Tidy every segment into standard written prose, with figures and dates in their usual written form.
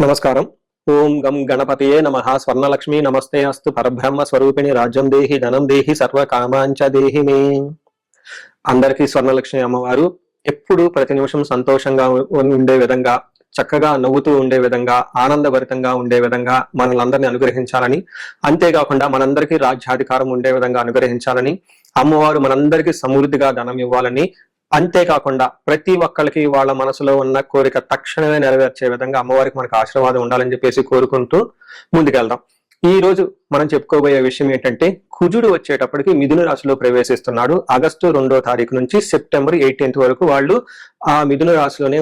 నమస్కారం. ఓం గం గణపతియే నమః. స్వర్ణలక్ష్మి నమస్తే అస్తు. పరబ్రహ్మ స్వరూపిణి రాజ్యం దేహి ధనం దేహి సర్వ కామాంచ దేహి మే. అందరికీ స్వర్ణలక్ష్మి అమ్మవారు ఎప్పుడు ప్రతి నిమిషం సంతోషంగా ఉండే విధంగా, చక్కగా నవ్వుతూ ఉండే విధంగా, ఆనందభరితంగా ఉండే విధంగా మనల్ని అనుగ్రహించాలని, అంతేకాకుండా మనందరికీ రాజ్యాధికారం ఉండే విధంగా అనుగ్రహించాలని, అమ్మవారు మనందరికీ సమృద్ధిగా ధనం ఇవ్వాలని, అంతేకాకుండా ప్రతి ఒక్కరికి వాళ్ళ మనసులో ఉన్న కోరిక తక్షణమే నెరవేర్చే విధంగా అమ్మవారికి మనకు ఆశీర్వాదం ఉండాలని చెప్పేసి కోరుకుంటూ ముందుకెళ్దాం. ఈ రోజు మనం చెప్పుకోబోయే విషయం ఏంటంటే, కుజుడు వచ్చేటప్పటికి మిథున రాశిలో ప్రవేశిస్తున్నాడు. ఆగస్టు 2వ తారీఖు నుంచి సెప్టెంబర్ 18th వరకు వాళ్ళు ఆ మిథున రాశిలోనే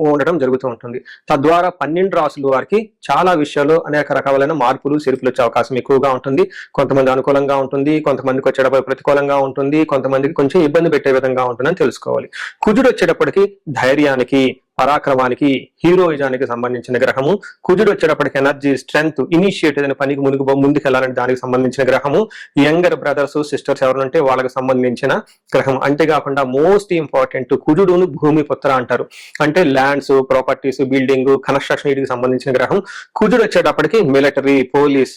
ఉండటం జరుగుతూ ఉంటుంది. తద్వారా 12 రాశుల వారికి చాలా విషయాల్లో అనేక రకాలైన మార్పులు చేర్పులు వచ్చే అవకాశం ఎక్కువగా ఉంటుంది. కొంతమంది అనుకూలంగా ఉంటుంది, కొంతమందికి వచ్చేటప్పుడు ప్రతికూలంగా ఉంటుంది, కొంతమందికి కొంచెం ఇబ్బంది పెట్టే విధంగా ఉంటుందని తెలుసుకోవాలి. కుజుడు వచ్చేటప్పటికి ధైర్యానికి, పరాక్రమానికి, హీరోయిజానికి సంబంధించిన గ్రహము. కుజుడు వచ్చేటప్పటికి ఎనర్జీ, స్ట్రెంగ్త్, ఇనిషియేటివ్ అనే పనికి ముందుకెళ్లాలని దానికి సంబంధించిన గ్రహము. యంగర్ బ్రదర్స్ సిస్టర్స్ ఎవరంటే వాళ్ళకి సంబంధించిన గ్రహం. అంతేకాకుండా మోస్ట్ ఇంపార్టెంట్, కుజుడును భూమి పుత్ర అంటారు. అంటే ల్యాండ్స్, ప్రాపర్టీస్, బిల్డింగ్, కన్స్ట్రక్షన్ వీటికి సంబంధించిన గ్రహం. కుజుడు వచ్చేటప్పటికి మిలిటరీ, పోలీస్,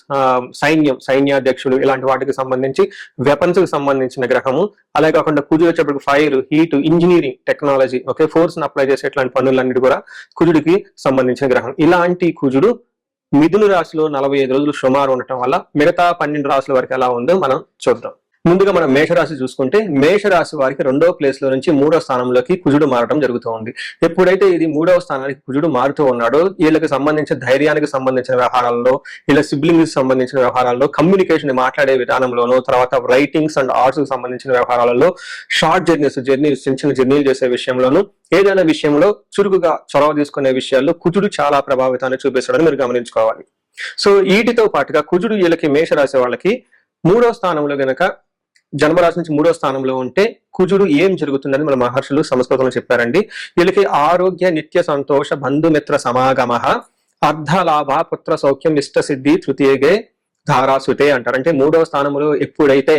సైన్యాధ్యక్షుడు ఇలాంటి వాటికి సంబంధించి వెపన్స్ కి సంబంధించిన గ్రహము. అలాగే కాకుండా కుజుడు వచ్చేటప్పటికి fire, heat, engineering, technology, force ని అప్లై చేసే ఇట్లాంటి పనులన్నిటి కూడా కుజుడికి సంబంధించిన గ్రహం. ఇలాంటి కుజుడు మిథున రాశిలో 45 రోజులు సుమారు ఉండటం వల్ల మిగతా 12 రాశుల వరకు ఎలా ఉందో మనం చూద్దాం. ముందుగా మనం మేషరాశి చూసుకుంటే, మేషరాశి వారికి 2వ ప్లేస్ లో నుంచి 3వ స్థానంలోకి కుజుడు మారడం జరుగుతూ ఉంది. ఎప్పుడైతే ఇది 3వ స్థానానికి కుజుడు మారుతూ ఉన్నాడో, వీళ్ళకి సంబంధించిన ధైర్యానికి సంబంధించిన వ్యవహారాల్లో, ఇలా సిబ్లింగ్స్ సంబంధించిన వ్యవహారాల్లో, కమ్యూనికేషన్ మాట్లాడే విధానంలోనూ, తర్వాత రైటింగ్స్ అండ్ ఆర్ట్స్ కి సంబంధించిన వ్యవహారాలలో, షార్ట్ జర్నీస్ చిన్న జర్నీలు చేసే విషయంలోనూ, ఏదైనా విషయంలో చురుకుగా చొరవ తీసుకునే విషయాల్లో కుజుడు చాలా ప్రభావితాన్ని చూపిస్తాడని మీరు గమనించుకోవాలి. సో వీటితో పాటుగా కుజుడు వీళ్ళకి మేషరాశి వాళ్ళకి 3వ స్థానంలో గనక, జన్మరాశి నుంచి 3వ స్థానంలో ఉంటే కుజుడు ఏం జరుగుతుందని మన మహర్షులు సంస్కృతంలో చెప్పారండి. వీళ్ళకి ఆరోగ్య, నిత్య సంతోష, బంధుమిత్ర సమాగమ, అర్ధలాభ, పుత్ర సౌఖ్యం, ఇష్ట సిద్ధి, తృతీయగే ధారాసుతే అంటారు. అంటే 3వ స్థానంలో ఎప్పుడైతే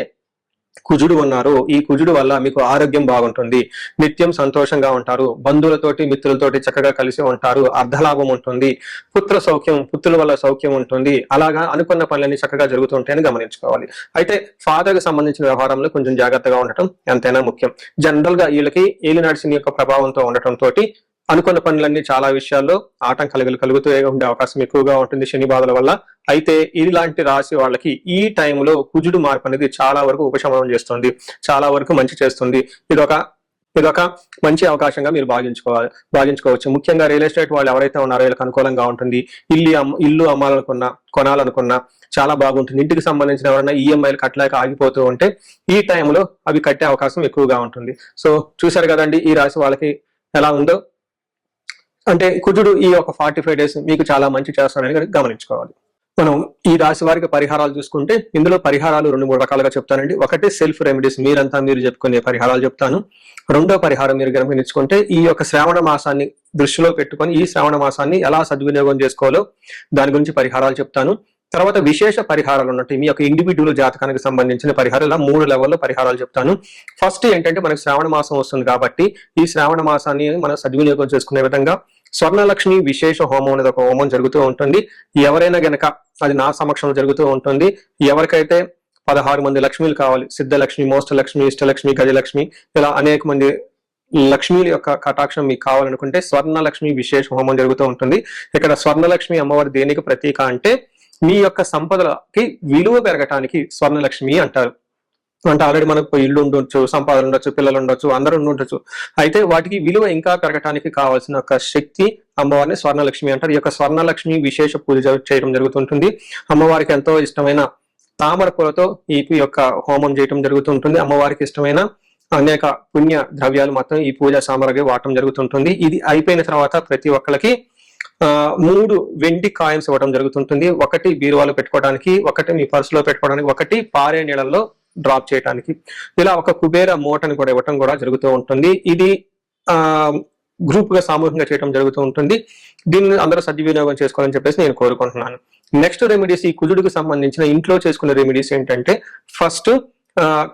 కుజుడు ఉన్నారో, ఈ కుజుడు వల్ల మీకు ఆరోగ్యం బాగుంటుంది, నిత్యం సంతోషంగా ఉంటారు, బంధువులతోటి మిత్రులతోటి చక్కగా కలిసి ఉంటారు, అర్ధలాభం ఉంటుంది, పుత్ర సౌఖ్యం, పుత్రుల వల్ల సౌఖ్యం ఉంటుంది. అలాగా అనుకున్న పనులన్నీ చక్కగా జరుగుతుంటాయని గమనించుకోవాలి. అయితే ఫాదర్ కి సంబంధించిన వ్యవహారంలో కొంచెం జాగ్రత్తగా ఉండటం ఎంతైనా ముఖ్యం. జనరల్ గా వీళ్ళకి ఏలినాటి శని యొక్క ప్రభావంతో ఉండటం తోటి అనుకున్న పనులన్నీ చాలా విషయాల్లో ఆటంకాలు కలుగుతూ ఉండే అవకాశం ఎక్కువగా ఉంటుంది శని బాధల వల్ల. అయితే ఇలాంటి రాశి వాళ్ళకి ఈ టైంలో కుజుడు మార్పు అనేది చాలా వరకు ఉపశమనం చేస్తుంది, చాలా వరకు మంచి చేస్తుంది. ఇదొక మంచి అవకాశంగా మీరు భావించుకోవచ్చు. ముఖ్యంగా రియల్ ఎస్టేట్ వాళ్ళు ఎవరైతే ఉన్నారో వీళ్ళకి అనుకూలంగా ఉంటుంది. ఇల్లు అమ్మాలనుకున్నా, కొనాలనుకున్నా చాలా బాగుంటుంది. ఇంటికి సంబంధించిన ఎవరైనా ఈఎంఐలు కట్టలేక ఆగిపోతూ ఉంటే ఈ టైంలో అవి కట్టే అవకాశం ఎక్కువగా ఉంటుంది. సో చూశారు కదండి ఈ రాశి వాళ్ళకి ఎలా ఉందో. అంటే కుజుడు ఈ ఒక 45 days మీకు చాలా మంచి చేస్తాడని గమనించుకోవాలి. మనం ఈ రాశి వారికి పరిహారాలు చూసుకుంటే, ఇందులో పరిహారాలు 2-3 రకాలుగా చెప్తానండి. ఒకటి సెల్ఫ్ రెమెడీస్, మీరు చెప్పుకునే పరిహారాలు చెప్తాను. రెండో పరిహారం మీరు గమనించుకుంటే, ఈ యొక్క శ్రావణ మాసాన్ని దృష్టిలో పెట్టుకొని ఈ శ్రావణ మాసాన్ని ఎలా సద్వినియోగం చేసుకోవాలో దాని గురించి పరిహారాలు చెప్తాను. తర్వాత విశేష పరిహారాలు ఉన్నట్టు మీ యొక్క ఇండివిడ్యువల్ జాతకానికి సంబంధించిన పరిహారాలు, ఇలా 3 లెవెల్లో పరిహారాలు చెప్తాను. ఫస్ట్ ఏంటంటే, మనకి శ్రావణ మాసం వస్తుంది కాబట్టి ఈ శ్రావణ మాసాన్ని మనం సద్వినియోగం చేసుకునే విధంగా స్వర్ణలక్ష్మి విశేష హోమం అనేది ఒక హోమం జరుగుతూ ఉంటుంది. ఎవరైనా గనక, అది నా సమక్షంలో జరుగుతూ ఉంటుంది, ఎవరికైతే 16 మంది లక్ష్మీలు కావాలి, సిద్ధలక్ష్మి, మోష్టలక్ష్మి, ఇష్టలక్ష్మి, గజలక్ష్మి, ఇలా అనేక మంది లక్ష్మీల యొక్క కటాక్షం మీకు కావాలనుకుంటే స్వర్ణలక్ష్మి విశేష హోమం జరుగుతూ ఉంటుంది. ఇక్కడ స్వర్ణలక్ష్మి అమ్మవారి దేనికి ప్రతీక అంటే, మీ యొక్క సంపదలకి విలువ పెరగటానికి స్వర్ణలక్ష్మి అంటారు. అంటే ఆల్రెడీ మనకు ఇల్లు ఉండొచ్చు, సంపాదన ఉండొచ్చు, పిల్లలు ఉండొచ్చు, అందరూ ఉండొచ్చు. అయితే వాటికి విలువ ఇంకా పెరగటానికి కావాల్సిన ఒక శక్తి అమ్మవారిని స్వర్ణలక్ష్మి అంటారు. ఈ యొక్క స్వర్ణలక్ష్మి విశేష పూజ చేయడం జరుగుతుంటుంది. అమ్మవారికి ఎంతో ఇష్టమైన తామర పూలతో ఈ యొక్క హోమం చేయడం జరుగుతుంటుంది. అమ్మవారికి ఇష్టమైన అనేక పుణ్య ద్రవ్యాలు మొత్తం ఈ పూజా సామగ్రి వాడటం జరుగుతుంటుంది. ఇది అయిపోయిన తర్వాత ప్రతి ఒక్కరికి 3 వెండి కాయిన్స్ ఇవ్వడం జరుగుతుంటుంది. ఒకటి బీరువాలో పెట్టుకోవడానికి, ఒకటి మీ పర్సులో పెట్టుకోవడానికి, ఒకటి పారే నీళ్ళల్లో డ్రాప్ చేయడానికి, ఇలా ఒక కుబేర మూటని కూడా ఇవ్వటం కూడా జరుగుతూ ఉంటుంది. ఇది గ్రూప్ గా సామూహికంగా చేయడం జరుగుతూ ఉంటుంది. దీన్ని అందరూ సద్వినియోగం చేసుకోవాలని చెప్పేసి నేను కోరుకుంటున్నాను. నెక్స్ట్ రెమెడీస్, ఈ కుజుడికి సంబంధించిన ఇంట్లో చేసుకునే రెమెడీస్ ఏంటంటే, ఫస్ట్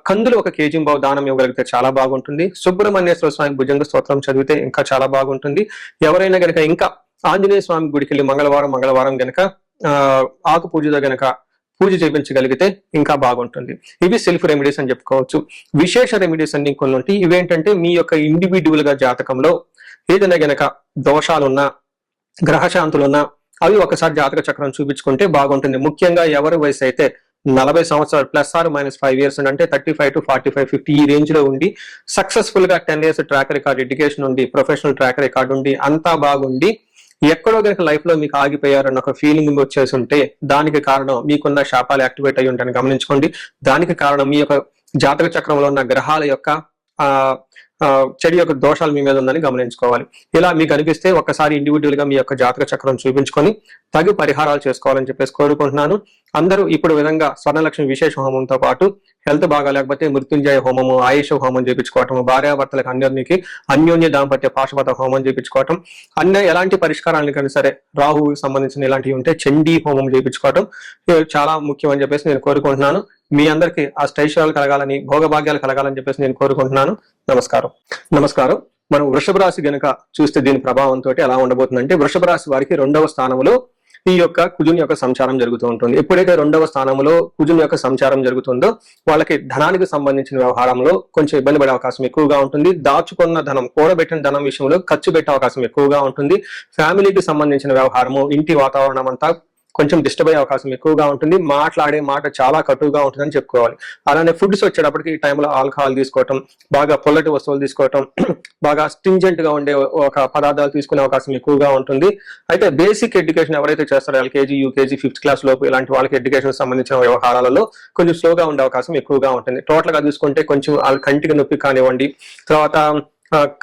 కందులు 1 kg దానం ఇవ్వగలిగితే చాలా బాగుంటుంది. సుబ్రహ్మణ్యేశ్వర స్వామి భుజంగ స్తోత్రం చదివితే ఇంకా చాలా బాగుంటుంది. ఎవరైనా కనుక ఇంకా ఆంజనేయ స్వామి గుడికి వెళ్ళి మంగళవారం గనక ఆకు పూజతో గనక పూజ చేయించగలిగితే ఇంకా బాగుంటుంది. ఇవి సెల్ఫ్ రెమెడీస్ అని చెప్పుకోవచ్చు. విశేష రెమెడీస్ అన్ని కొన్ని ఉంటాయి. ఇవేంటంటే మీ యొక్క ఇండివిడ్యువల్ గా జాతకంలో ఏదైనా గనక దోషాలున్నా, గ్రహశాంతులున్నా అవి ఒకసారి జాతక చక్రం చూపించుకుంటే బాగుంటుంది. ముఖ్యంగా ఎవరి వయసు అయితే 40 సంవత్సరాలు +/- 5 years అంటే 35 to 45, 50 ఈ రేంజ్ లో ఉండి సక్సెస్ఫుల్ గా 10 years ట్రాక్ రికార్డ్, ఎడ్యుకేషన్ ఉండి, ప్రొఫెషనల్ ట్రాక్ రికార్డ్ ఉండి, అంతా బాగుండి ఎక్కడో కనుక లైఫ్ లో మీకు ఆగిపోయారన్న ఒక ఫీలింగ్ వచ్చేసి ఉంటే దానికి కారణం మీకున్న శాపాలు యాక్టివేట్ అయ్యి ఉంటాయని గమనించుకోండి. దానికి కారణం మీ యొక్క జాతక చక్రంలో ఉన్న గ్రహాల యొక్క చెడు యొక్క దోషాలు మీ మీద ఉందని గమనించుకోవాలి. ఇలా మీకు అనిపిస్తే ఒక్కసారి ఇండివిడ్యువల్ గా మీ యొక్క జాతక చక్రం చూపించుకొని తగు పరిహారాలు చేసుకోవాలని చెప్పేసి కోరుకుంటున్నాను. అందరూ ఇప్పుడు విధంగా స్వర్ణలక్ష్మి విశేష హోమంతో పాటు హెల్త్ బాగా లేకపోతే మృత్యుంజయ హోమము, ఆయుష హోమం చేయించుకోవటం, భార్యాభర్తలకు అన్యోన్య దాంపత్య పాశుపత హోమం చేయించుకోవటం, ఎలాంటి పరిష్కారాలకైనా సరే రాహువుకి సంబంధించిన ఇలాంటివి ఉంటే చండీ హోమం చేయించుకోవటం చాలా ముఖ్యం అని చెప్పేసి నేను కోరుకుంటున్నాను. మీ అందరికి ఆ అష్టైశ్వర్యాలు కలగాలని, భోగభాగ్యాలు కలగాలని చెప్పేసి నేను కోరుకుంటున్నాను. నమస్కారం. మనం వృషభ రాశి గనక చూస్తే దీని ప్రభావంతో ఎలా ఉండబోతుందంటే, వృషభ రాశి వారికి 2వ స్థానంలో ఈ యొక్క కుజుని యొక్క సంచారం జరుగుతూ ఉంటుంది. ఎప్పుడైతే 2వ స్థానంలో కుజుని యొక్క సంచారం జరుగుతుందో వాళ్ళకి ధనానికి సంబంధించిన వ్యవహారంలో కొంచెం ఇబ్బంది పడే అవకాశం ఎక్కువగా ఉంటుంది. దాచుకున్న ధనం, కూడబెట్టిన ధనం విషయంలో ఖర్చు పెట్టే అవకాశం ఎక్కువగా ఉంటుంది. ఫ్యామిలీకి సంబంధించిన వ్యవహారము, ఇంటి వాతావరణం అంతా కొంచెం డిస్టర్బ్ అయ్యే అవకాశం ఎక్కువగా ఉంటుంది. మాట్లాడే మాట చాలా కటువుగా ఉంటుందని చెప్పుకోవాలి. అలానే ఫుడ్స్ వచ్చేటప్పటికి ఈ టైంలో ఆల్కహాల్ తీసుకోవటం, బాగా పొల్లటి వస్తువులు తీసుకోవటం, బాగా స్టింజెంట్ గా ఉండే ఒక పదార్థాలు తీసుకునే అవకాశం ఎక్కువగా ఉంటుంది. అయితే బేసిక్ ఎడ్యుకేషన్ ఎవరైతే చేస్తారో LKG, UKG, 5th class లోపు ఇలాంటి వాళ్ళకి ఎడ్యుకేషన్ సంబంధించిన వ్యవహారాలలో కొంచెం స్లోగా ఉండే అవకాశం ఎక్కువగా ఉంటుంది. టోటల్ గా చూసుకుంటే కొంచెం వాళ్ళ కంటికి నొప్పి కానివ్వండి, తర్వాత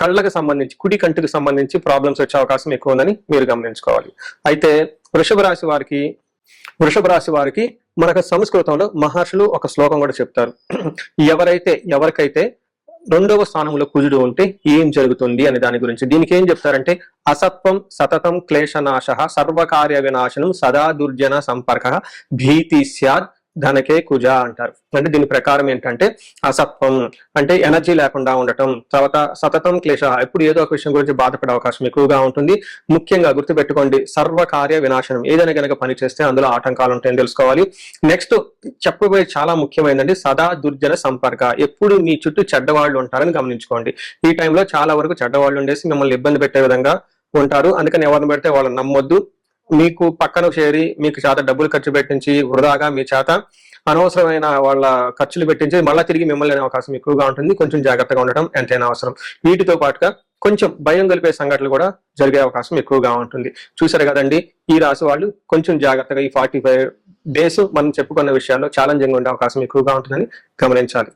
కళ్ళకు సంబంధించి, కుడి కంటికి సంబంధించి ప్రాబ్లమ్స్ వచ్చే అవకాశం ఎక్కువ ఉందని మీరు గమనించుకోవాలి. అయితే వృషభ రాశి వారికి మనకు సంస్కృతంలో మహర్షులు ఒక శ్లోకం కూడా చెప్తారు. ఎవరికైతే 2వ స్థానంలో కుజుడు ఉంటే ఏం జరుగుతుంది అనే దాని గురించి. దీనికి ఏం చెప్తారంటే, అసత్వం సతతం క్లేశనాశ, సర్వకార్య వినాశనం, సదా దుర్జన సంపర్క, భీతి స్యాద్ ధనకే కుజ అంటారు. అంటే దీని ప్రకారం ఏంటంటే, అసత్వం అంటే ఎనర్జీ లేకుండా ఉండటం, తర్వాత సతతం క్లేశ ఎప్పుడు ఏదో ఒక విషయం గురించి బాధపడే అవకాశం ఎక్కువగా ఉంటుంది. ముఖ్యంగా గుర్తుపెట్టుకోండి, సర్వకార్య వినాశనం, ఏదైనా కనుక పని చేస్తే అందులో ఆటంకాలు ఉంటాయని తెలుసుకోవాలి. నెక్స్ట్ చెప్పబోయే చాలా ముఖ్యమైనది సదా దుర్జన సంపర్క, ఎప్పుడు మీ చుట్టూ చెడ్డవాళ్ళు ఉంటారని గమనించుకోండి. ఈ టైంలో చాలా వరకు చెడ్డవాళ్ళు ఉండేసి మిమ్మల్ని ఇబ్బంది పెట్టే విధంగా ఉంటారు. అందుకని ఎవరిని పెడితే వాళ్ళని నమ్మొద్దు. మీకు పక్కన చేరి మీకు చేత డబ్బులు ఖర్చు పెట్టించి వృధాగా మీ చేత అనవసరమైన వాళ్ళ ఖర్చులు పెట్టించి మళ్ళీ తిరిగి మిమ్మల్ని అవకాశం ఎక్కువగా ఉంటుంది. కొంచెం జాగ్రత్తగా ఉండటం ఎంతైనా అవసరం. వీటితో పాటుగా కొంచెం భయం కలిపే సంఘటనలు కూడా జరిగే అవకాశం ఎక్కువగా ఉంటుంది. చూసారు కదండి, ఈ రాశి వాళ్ళు కొంచెం జాగ్రత్తగా ఈ 45 days మనం చెప్పుకున్న విషయాల్లో ఛాలెంజింగ్ ఉండే అవకాశం ఎక్కువగా ఉంటుందని గమనించాలి.